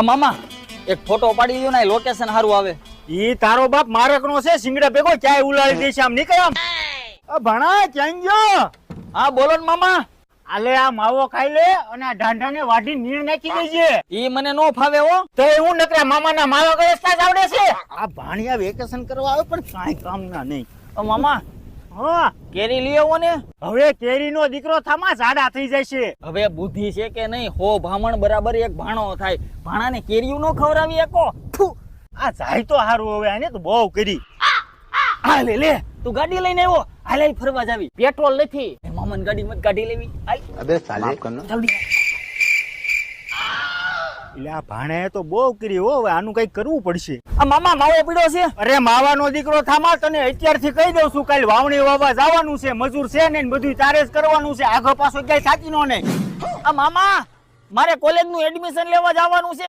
મામા એક ફોટો પાડી દો ને, લોકેશન સારું આવે. ઈ તારો બાપ મારકનો છે, સિંગડા ભેગો ક્યાંય ઉલાડી દેશે. આમ નીકળ આમ. ભણા ક્યાં ગયો? હા બોલો ને મામા. આલે આ માવો ખાઈ લે અને આ ઢાંઢાને વાઢી નીર નાખી દેજે. ઈ મને નો ફાવે હો. તો હું નકરા મામાના માવા ગળસતા જ આવડે છે. આ ભાણિયા વેકેશન કરવા આવે પણ કાંઈ કામના નહીં. મામા હા કેરી લઈ આવો ને. હવે કેરીનો દીકરો થામા ઝાડા થઈ જાય છે. હવે બુદ્ધિ છે કે નહીં? હો ભામણ બરાબર એક ભાણો થાય. ભાણાને કેરીયું નો ખવડાવી એકો. આ જાય તો હારું. હવે આને તો બહુ કરી. હા લે લે, તું ગાડી લઈને આવ્યો. હાલે ફરવા જાવી. પેટ્રોલ નથી. મામાની ગાડી મત ગાડી લેવી. હાલ अबे साले જલ્દી. એટલે આ ભાણે તો બહુ કરી હો. હવે આનું કઈક કરવું પડશે. આ મામા માવો પીડ્યો છે. અરે માવાનો દીકરો થામા, તને અત્યારથી કહી દઉં છું, કાલ વાવણી વાવવા જવાનું છે. મજૂર છે ને બધું તારે જ કરવાનું છે. આગળ પાછો ક્યાંય સાચી નો નહીં. આ મામા મારે કોલેજ નું એડમિશન લેવા જવાનું છે.